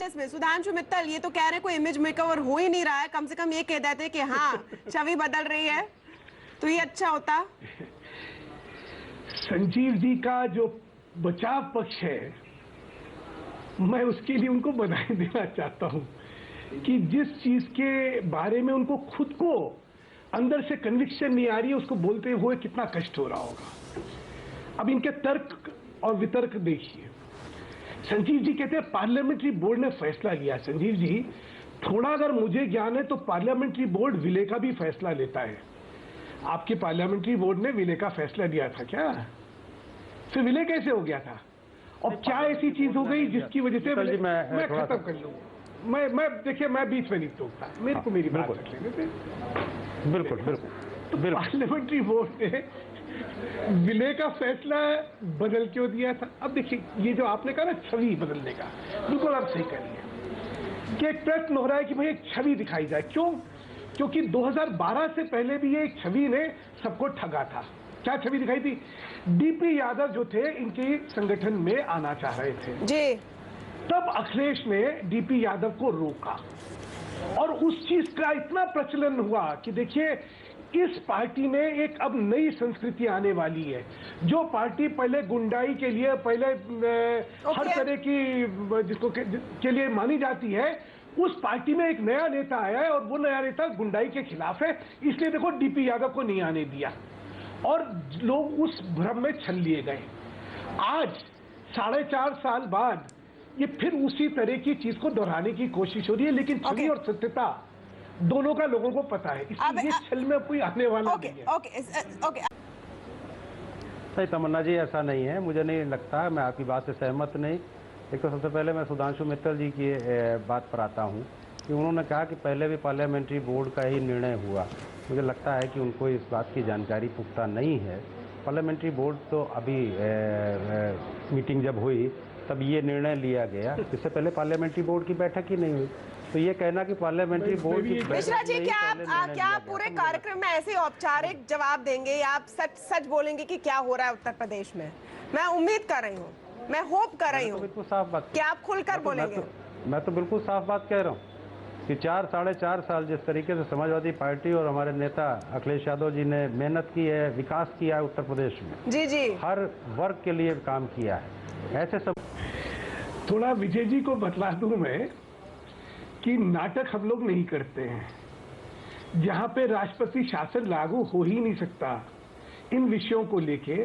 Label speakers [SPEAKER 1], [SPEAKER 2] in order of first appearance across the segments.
[SPEAKER 1] इसमें सुधांशु मित्तल ये तो कह रहे कोई इमेज मेकओवर हो ही नहीं रहा है, कम से कम ये कह देते कि हाँ छवि बदल रही है तो ये अच्छा होता।
[SPEAKER 2] संजीव जी का जो बचाव पक्ष है, मैं उसके लिए उनको बधाई देना चाहता हूं कि जिस चीज के बारे में उनको खुद को अंदर से कन्विक्शन नहीं आ रही है, उसको बोलते हुए कितना कष्ट हो रहा होगा। अब इनके तर्क और वितर्क देखिए। संजीव जी कहते हैं पार्लियामेंट्री बोर्ड ने फैसला लिया। संजीव जी, थोड़ा अगर मुझे ज्ञान है तो पार्लियामेंट्री बोर्ड विलय का भी फैसला लेता है। आपके पार्लियामेंट्री बोर्ड ने विलय का फैसला लिया था क्या? फिर विलय कैसे हो गया था? और क्या ऐसी चीज हो गई जिसकी वजह से मैं खत्म कर लूं? मैं देखिए, मैं बीच में नहीं टोकता, मेरे को मेरी बात रख लेने दे।
[SPEAKER 3] बिल्कुल बिल्कुल।
[SPEAKER 2] पार्लियामेंट्री बोर्ड ने विलय का फैसला बदल क्यों दिया था? अब देखिए, ये जो आपने कहा ना छवि बदलने का, बिल्कुल आप सही कह रही है कि एक प्रश्न हो रहा है कि भाई एक छवि दिखाई जाए। क्यों? क्योंकि 2012 से पहले भी ये एक छवि ने सबको ठगा था। क्या छवि दिखाई थी? डीपी यादव जो थे इनके संगठन में आना चाह रहे थे
[SPEAKER 1] जी,
[SPEAKER 2] तब अखिलेश ने डीपी यादव को रोका और उस चीज का इतना प्रचलन हुआ कि देखिए इस पार्टी में एक अब नई संस्कृति आने वाली है। जो पार्टी पहले गुंडाई के लिए पहले हर तरह की जिसको के लिए मानी जाती है, उस पार्टी में एक नया नेता आया है और वो नया नेता गुंडाई के खिलाफ है। इसलिए देखो डीपी यादव को नहीं आने दिया और लोग उस भ्रम में छल लिए गए। आज 4.5 साल बाद ये फिर उसी तरह की चीज को दोहराने की कोशिश हो रही है, लेकिन छवि और सत्यता दोनों का लोगों को पता है, इसलिए ये छल में कोई आने वाला नहीं है।
[SPEAKER 1] ओके।
[SPEAKER 3] नहीं तमन्ना जी, ऐसा नहीं है, मुझे नहीं लगता। मैं आपकी बात से सहमत नहीं। एक तो सबसे पहले मैं सुधांशु मित्तल जी की बात पर आता हूँ कि उन्होंने कहा कि पहले भी पार्लियामेंट्री बोर्ड का ही निर्णय हुआ। मुझे लगता है कि उनको इस बात की जानकारी पुख्ता नहीं है। पार्लियामेंट्री बोर्ड तो अभी मीटिंग जब हुई तब ये निर्णय लिया गया, इससे पहले पार्लियामेंट्री बोर्ड की बैठक ही नहीं हुई। तो ये कहना कि पार्लियामेंट्री बोर्ड की
[SPEAKER 1] मिश्रा जी, क्या आप पूरे कार्यक्रम में ऐसे औपचारिक जवाब देंगे या आप सच बोलेंगे कि क्या हो रहा है उत्तर प्रदेश में? मैं उम्मीद कर रही हूँ, मैं होप कर रही हूँ
[SPEAKER 3] बिल्कुल साफ बात
[SPEAKER 1] कि आप खुलकर बोलेंगे।
[SPEAKER 3] मैं तो बिल्कुल साफ बात कह रहा हूँ कि 4-4.5 साल जिस तरीके से समाजवादी पार्टी और हमारे नेता अखिलेश यादव जी ने मेहनत की है, विकास किया है उत्तर प्रदेश में, जी हर वर्ग के लिए काम किया है। ऐसे सब
[SPEAKER 2] थोड़ा विजय जी को बतला दूं मैं कि नाटक हम लोग नहीं करते हैं। जहां पे राष्ट्रपति शासन लागू हो ही नहीं सकता इन विषयों को लेके,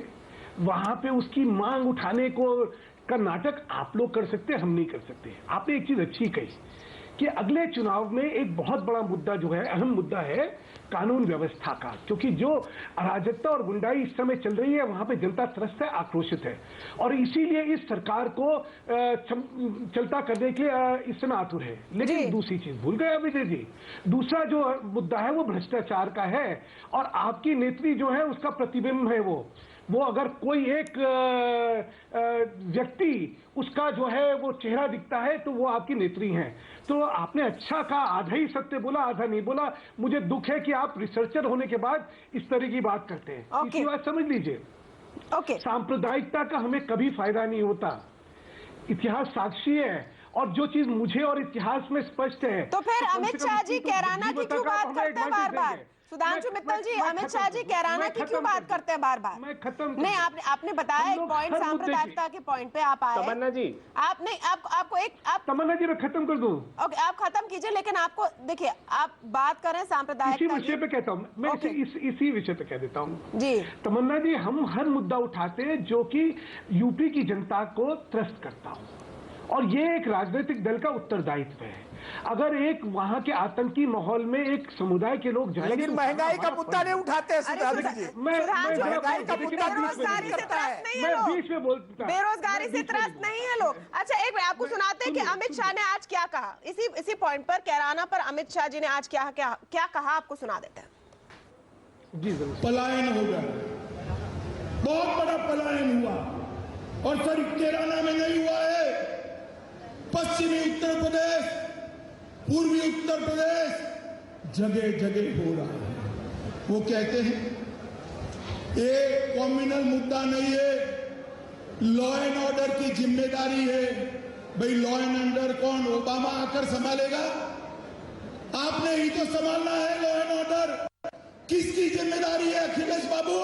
[SPEAKER 2] वहां पे उसकी मांग उठाने को का नाटक आप लोग कर सकते हैं, हम नहीं कर सकते। आपने एक चीज अच्छी कही कि अगले चुनाव में एक बहुत बड़ा मुद्दा जो है, अहम मुद्दा है कानून व्यवस्था का, क्योंकि जो अराजकता और गुंडाई इस समय चल रही है वहां पे जनता त्रस्त है, आक्रोशित है और इसीलिए इस सरकार को चलता करने के इस समय आतुर है। लेकिन दूसरी चीज भूल गए विजय जी, दूसरा जो मुद्दा है वो भ्रष्टाचार का है और आपकी नेत्री जो है उसका प्रतिबिंब है वो अगर कोई एक व्यक्ति उसका जो है वो चेहरा दिखता है तो वो आपकी नेत्री हैं। तो आपने अच्छा कहा, आधा ही सत्य बोला, आधा नहीं बोला। मुझे दुख है कि आप रिसर्चर होने के बाद इस तरह की बात करते हैं। इसी बात समझ लीजिए। सांप्रदायिकता का हमें कभी फायदा नहीं होता। इतिहास साक्षी है और जो चीज मुझे और इतिहास में स्पष्ट है।
[SPEAKER 1] तो फिर अमित शाह जी कैराना की क्यों बात करते हैं बार बार? सुधांशु मित्तल जी, अमित शाह जी कैराना की क्यों बात करते हैं बार बार?
[SPEAKER 2] मैं खत्म
[SPEAKER 1] नहीं, आपने बताया एक पॉइंट, सांप्रदायिकता के पॉइंट पे आप आए।
[SPEAKER 3] तमन्ना जी,
[SPEAKER 1] आप
[SPEAKER 2] तमन्ना जी मैं खत्म कर दूं?
[SPEAKER 1] ओके, आप खत्म कीजिए, लेकिन आपको देखिए, आप बात करें सांप्रदायिकता
[SPEAKER 2] इसी विषय पे कहता हूं मैं, इसी विषय पे कह देता हूं
[SPEAKER 1] जी।
[SPEAKER 2] तमन्ना जी, हम हर मुद्दा उठाते हैं जो कि यूपी की जनता को त्रस्त करता हो और ये एक राजनीतिक दल का उत्तरदायित्व है। अगर एक वहां के आतंकी माहौल में एक समुदाय के लोग जाएंगे,
[SPEAKER 4] लेकिन महंगाई का मुद्दा नहीं उठाते हैं सुधांशु जी।
[SPEAKER 1] महंगाई का मुद्दा बेरोजगारी से त्रस्त नहीं है लोग,
[SPEAKER 2] बीच में बोलता,
[SPEAKER 1] बेरोजगारी से त्रस्त नहीं है लोग। अच्छा, एक मिनट आपको सुनाते हैं कि अमित शाह ने आज क्या कहा इसी पॉइंट पर, कैराना पर अमित शाह जी ने आज क्या कहा, आपको सुना देते हैं
[SPEAKER 2] जी। जरूर।
[SPEAKER 5] पलायन हो गया, बहुत बड़ा पलायन हुआ और सर कैराना में नहीं हुआ है, पश्चिमी उत्तर प्रदेश, पूर्वी उत्तर प्रदेश, जगह जगह हो रहा है। वो कहते हैं ये कम्युनल मुद्दा नहीं है, लॉ एंड ऑर्डर की जिम्मेदारी है, भाई लॉ एंड ऑर्डर कौन ओबामा आकर संभालेगा? आपने ही तो संभालना है लॉ एंड ऑर्डर। किसकी जिम्मेदारी है अखिलेश बाबू?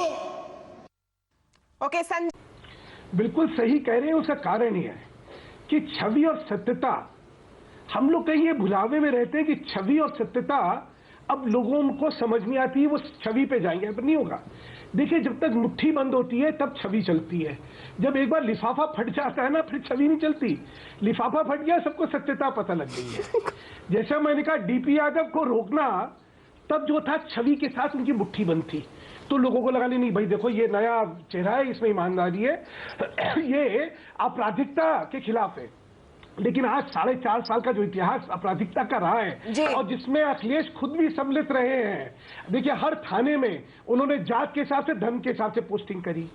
[SPEAKER 1] ओके संजय,
[SPEAKER 2] बिल्कुल सही कह रहे हैं। उसका कारण ही है कि छवि और सत्यता, हम लोग कहीं ये भुलावे में रहते हैं कि छवि और सत्यता अब लोगों को समझ नहीं आती, वो छवि पे जाएंगे, पर नहीं होगा। देखिए, जब तक मुट्ठी बंद होती है तब छवि चलती है। जब एक बार लिफाफा फट जाता है ना, फिर छवि नहीं चलती। लिफाफा फट गया, सबको सत्यता पता लग गई है। जैसा मैंने कहा, डीपी यादव को रोकना तब जो था, छवि के साथ उनकी मुट्ठी बंद थी, तो लोगों को लगा नहीं भाई देखो ये नया चेहरा है, इसमें ईमानदारी है, ये आपराधिकता के खिलाफ है। लेकिन आज 4.5 साल का जो इतिहास आपराधिकता का रहा है और जिसमें अखिलेश खुद भी सम्मिलित रहे हैं, देखिए हर थाने में उन्होंने जात के हिसाब से, धर्म के हिसाब से पोस्टिंग करी।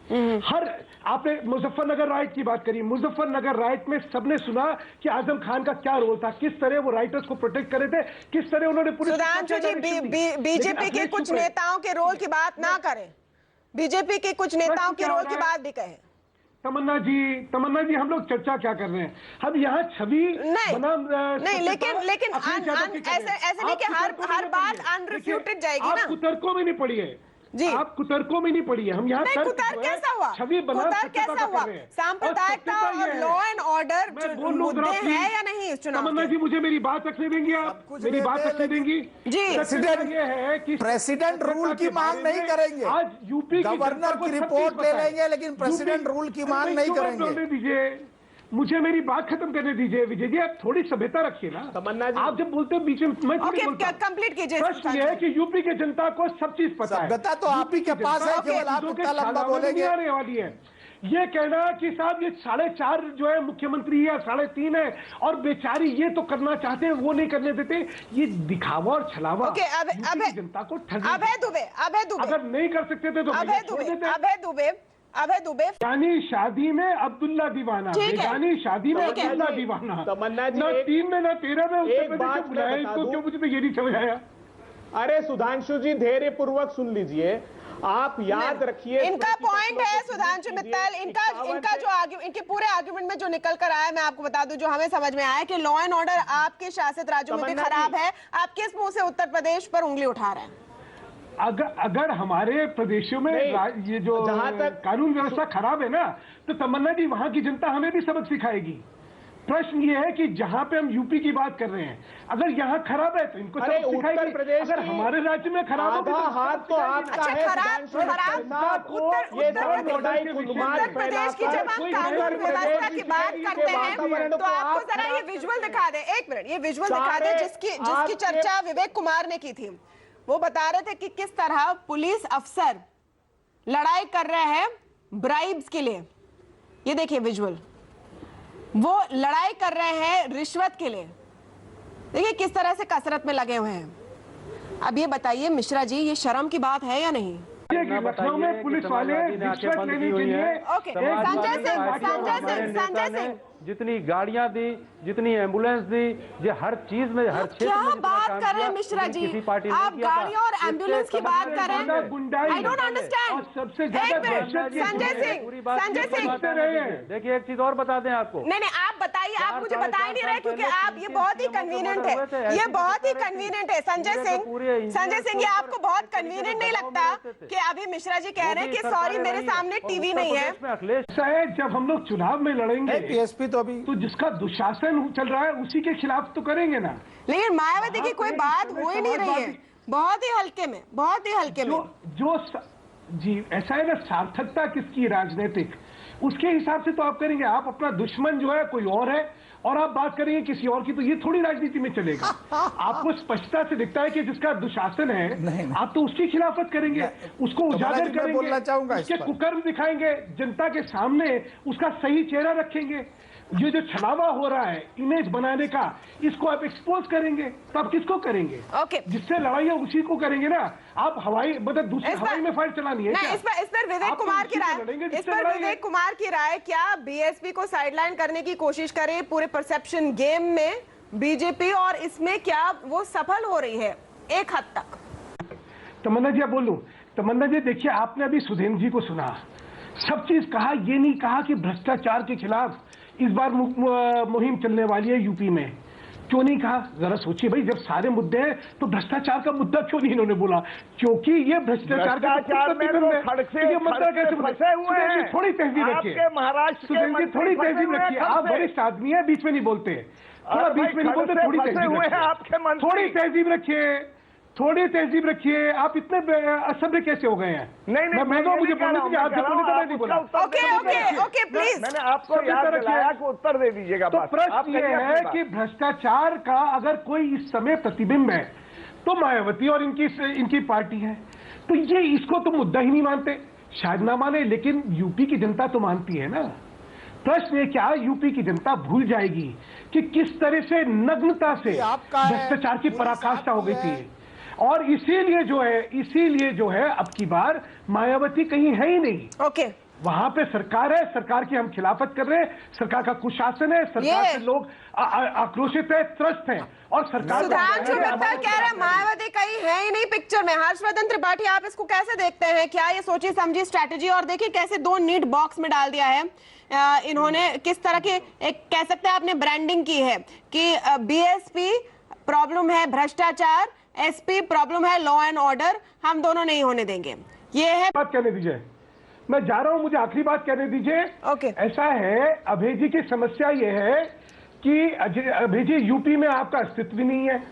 [SPEAKER 2] हर, आपने मुजफ्फरनगर राइट की बात करी, मुजफ्फरनगर राइट में सबने सुना कि आजम खान का क्या रोल था, किस तरह वो राइटर्स को प्रोटेक्ट करे थे, किस तरह उन्होंने पूरी।
[SPEAKER 1] सुधांशु जी, बीजेपी के कुछ नेताओं के रोल की बात ना करें, बीजेपी के कुछ नेताओं के रोल की बात भी कहें।
[SPEAKER 2] तमन्ना जी, हम लोग चर्चा क्या कर रहे हैं? हम यहाँ छवि
[SPEAKER 1] नहीं, लेकिन ऐसे नहीं कि हर बात अनरिफ्यूटेड जाएगी ना।
[SPEAKER 2] आप कुतर्कों में नहीं पड़ी है
[SPEAKER 1] जी,
[SPEAKER 2] आप कुतर्कों में नहीं पड़ी है। हम यहाँ
[SPEAKER 1] कुतर कैसा हुआ?
[SPEAKER 2] छवि बनाम
[SPEAKER 1] कैसा हुआ? सांप्रदायिकता और लॉ एंड ऑर्डर मुद्दे हैं या नहीं इस चुनाव?
[SPEAKER 2] तमन्ना जी, मुझे मेरी बात रखने देंगी आप? मेरी बात रखने देंगी
[SPEAKER 1] जी?
[SPEAKER 2] ये है कि
[SPEAKER 4] प्रेसिडेंट रूल की मांग नहीं करेंगे।
[SPEAKER 2] आज यूपी
[SPEAKER 4] गवर्नर की रिपोर्ट ले लेंगे, लेकिन प्रेसिडेंट रूल की मांग नहीं करेंगे।
[SPEAKER 2] दीजिए, मुझे मेरी बात खत्म करने दीजिए। विजय जी, आप थोड़ी सभ्यता रखिए ना।
[SPEAKER 6] तमन्ना जी,
[SPEAKER 2] आप जब बोलते हैं बीच में, मैं
[SPEAKER 1] कंप्लीट कीजिए।
[SPEAKER 2] प्रश्न ये है कि यूपी की जनता को सब चीज पता है।
[SPEAKER 4] सभ्यता तो आप ही के पास है, केवल आप इतना लंबा बोलेंगे।
[SPEAKER 2] आने वाली है ये कहना कि साहब ये 4.5 जो है मुख्यमंत्री है, 3.5 है, और बेचारी ये तो करना चाहते हैं, वो नहीं करने देते, ये दिखावा और छलावा जनता को ठग।
[SPEAKER 1] अभय दुबे
[SPEAKER 2] अगर नहीं कर सकते थे तो
[SPEAKER 1] अभय दुबे
[SPEAKER 2] यानी शादी में अब्दुल्ला दीवाना, यानी शादी में अब्दुल्ला दीवाना।
[SPEAKER 6] तमन्ना जी,
[SPEAKER 2] ना 3 में ना 13 में उत्तर प्रदेश
[SPEAKER 6] बात
[SPEAKER 2] को बुलाया इसको, क्यों? मुझे तो ये नहीं समझ आया।
[SPEAKER 6] अरे सुधांशु जी, धैर्य पूर्वक सुन लीजिए। आप याद रखिए,
[SPEAKER 1] इनका पॉइंट है सुधांशु मित्तल, इनका जो इनके पूरे आर्गुमेंट में जो निकल कर आया, मैं आपको बता दूं, जो हमें समझ में आया कि लॉ एंड ऑर्डर आपके शासित राज्यों में भी खराब है। आप किस मुंह से उत्तर प्रदेश पर उंगली उठा रहे हैं?
[SPEAKER 2] अगर हमारे प्रदेशों में ये जो कानून व्यवस्था खराब है ना, तो तमन्ना जी, वहां की जनता हमें भी सबक सिखाएगी। प्रश्न ये है कि जहां पे हम यूपी की बात कर रहे हैं, अगर यहाँ खराब है तो इनको सबक सिखाएगी। अगर हमारे राज्य में खराब हो,
[SPEAKER 6] हाथ तो आपका है।
[SPEAKER 1] उत्तर प्रदेश की जब हम कानून व्यवस्था की बात करते हैं तो आपको जरा ये विजुअल दिखा दे, 1 मिनट, ये विजुअल दिखा दे जिसकी चर्चा विवेक कुमार ने की थी। वो बता रहे थे कि किस तरह पुलिस अफसर लड़ाई कर रहे हैं ब्राइब्स के लिए। ये देखिए विजुअल, वो लड़ाई कर रहे हैं रिश्वत के लिए। देखिए किस तरह से कसरत में लगे हुए हैं। अब ये बताइए मिश्रा जी, ये शर्म की बात है या नहीं?
[SPEAKER 2] लखनऊ में पुलिस वाले रिश्वत लेने के लिए
[SPEAKER 1] संजय सिंह
[SPEAKER 3] जितनी गाड़ियां दी, जितनी एम्बुलेंस दी, ये हर चीज में, हर क्षेत्र में
[SPEAKER 1] क्या बात कर रहे हैं मिश्रा जी?
[SPEAKER 3] किसी पार्टी ने
[SPEAKER 1] आप गाड़ियों और एम्बुलेंस की बात कर रहे हैं। I don't understand.
[SPEAKER 2] सबसे
[SPEAKER 1] संजय सिंह,
[SPEAKER 3] देखिए एक चीज और बता दें आपको।
[SPEAKER 1] नहीं, आप बताइए, आप मुझे बता ही नहीं रहे, क्योंकि आप, ये बहुत ही कन्वीनियंट है, ये बहुत ही कन्वीनियंट है। संजय सिंह, ये आपको बहुत कन्वीनियंट नहीं लगता कि अभी मिश्रा जी कह रहे हैं कि सॉरी मेरे सामने टीवी नहीं है?
[SPEAKER 2] जब हम लोग चुनाव में लड़ेंगे,
[SPEAKER 4] पीएसपी तो
[SPEAKER 2] जिसका दुशासन चल रहा है उसी के खिलाफ तो करेंगे ना।
[SPEAKER 1] लेकिन मायावती की कोई बात हो ही नहीं रही है, बहुत ही हल्के में, बहुत ही हल्के में।
[SPEAKER 2] जी ऐसा है ना, सार्थकता किसकी राजनीतिक, उसके हिसाब से तो आप करेंगे। आप अपना दुश्मन जो है कोई और है और आप बात करेंगे किसी और की, तो ये थोड़ी राजनीति में चलेगा। आपको स्पष्टता से दिखता है कि जिसका दुशासन है, आप तो उसकी खिलाफत करेंगे, उसको उजागर करेंगे, उसके कुकर्म दिखाएंगे, जनता के सामने उसका सही चेहरा रखेंगे। ये जो छलावा हो रहा है इमेज बनाने का, इसको आप एक्सपोज करेंगे, तो आप किसको करेंगे? जिससे लड़ाई है उसी को करेंगे ना। आप हवाई, मतलब दूसरी हवाई में फायर चलानी है क्या?
[SPEAKER 1] इस पर विवेक कुमार की राय, विवेक कुमार की राय, क्या बीएसपी को साइडलाइन करने की कोशिश करे पूरे परसेप्शन गेम में बीजेपी, और इसमें क्या वो सफल हो रही है एक हद तक?
[SPEAKER 2] तमन्ना जी, आप बोलूं? तमन्ना जी देखिए, आपने अभी सुधेंद्र जी को सुना, सब चीज कहा, ये नहीं कहा कि भ्रष्टाचार के खिलाफ इस बार मुहिम चलने वाली है यूपी में, क्यों नहीं कहा? जरा सोचिए भाई, जब सारे मुद्दे हैं तो भ्रष्टाचार का मुद्दा क्यों नहीं इन्होंने बोला? क्योंकि ये भ्रष्टाचार का मुद्दा कैसे फंसे हुए हैं? थोड़ी तहजीब रखिए महाराष्ट्र, सुधीर जी थोड़ी तहजीब रखिए। आप वरिष्ठ आदमी है, बीच में नहीं बोलते, थोड़ा बीच में नहीं बोलते, थोड़ी तहजीब रखिए, थोड़ी तहजीब रखिए, थोड़ी तहजीब रखिए। आप इतने असभ्य कैसे हो गए हैं? नहीं, मैं तो मुझे बोलने दीजिए, आपसे बोलने तो मैं नहीं बोला।
[SPEAKER 1] ओके प्लीज,
[SPEAKER 6] मैंने आपको याद दिलाया कि उत्तर दे दीजिएगा।
[SPEAKER 2] तो प्रश्न ये है कि भ्रष्टाचार का अगर कोई इस समय प्रतिबिंब है तो मायावती और इनकी पार्टी है। तो ये इसको तो मुद्दा ही नहीं मानते, शायद ना माने, लेकिन यूपी की जनता तो मानती है ना। प्रश्न ये क्या यूपी की जनता भूल जाएगी कि किस तरह से नग्नता से भ्रष्टाचार की पराकाष्ठा हो गई थी। और इसीलिए जो है अब की बार मायावती कहीं है ही नहीं।
[SPEAKER 1] ओके,
[SPEAKER 2] वहां पे सरकार है, सरकार की हम खिलाफत कर रहे हैं, सरकार का कुशासन है, सरकार से लोग आक्रोशित है, त्रस्त हैं, और सरकार
[SPEAKER 1] सुधांशु मित्तल कह रहे हैं मायावती कहीं है ही नहीं पिक्चर में। हर्षवर्धन त्रिपाठी, आप इसको कैसे देखते हैं? क्या ये सोची समझी स्ट्रैटेजी? और देखिए कैसे 2 नीट बॉक्स में डाल दिया है इन्होंने, किस तरह की एक कह सकते हैं आपने ब्रांडिंग की है कि बीएसपी प्रॉब्लम है भ्रष्टाचार, एसपी प्रॉब्लम है लॉ एंड ऑर्डर, हम दोनों नहीं होने देंगे। ये है,
[SPEAKER 2] बात कहने दीजिए, मैं जा रहा हूं, मुझे आखिरी बात कहने दीजिए।
[SPEAKER 1] ओके।
[SPEAKER 2] ऐसा है, अभय जी की समस्या यह है कि अभय जी यूपी में आपका अस्तित्व भी नहीं है,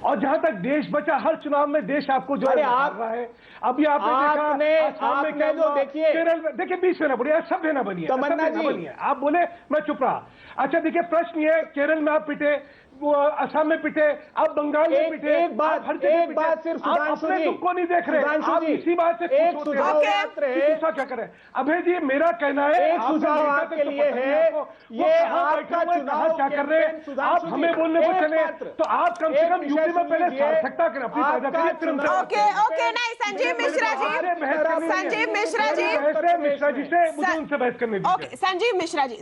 [SPEAKER 2] और जहां तक देश बचा, हर चुनाव में देश आपको जो है आप रहा है। अभी आपने देखा जो देखिए केरल में, देखिए बीच में ना बढ़िया, सब ना बनिए, तमन्ना जी आप बोले, मैं चुप रहा। अच्छा देखिए, प्रश्न ये, केरल में आप पिटे, वो असम में पिटे, आप बंगाल में पिटे,
[SPEAKER 6] एक बात सिर्फ
[SPEAKER 2] अपने दुख को नहीं देख रहे, आप इसी बात से
[SPEAKER 6] एक सुझाव
[SPEAKER 2] क्या करें? अभय जी मेरा कहना है,
[SPEAKER 6] एक सुझाव आपके लिए है, ये आपका चुनाव
[SPEAKER 2] क्या कर रहे हैं आप? हमें बोलने को चले तो आप कम से कम यूपी में पहले सार्थकता करें अपनी पैदा करिए।
[SPEAKER 1] ओके नहीं, संजीव मिश्रा जी से मुझे उनसे बहस करने दीजिए।
[SPEAKER 2] ओके, संजीव मिश्रा जी,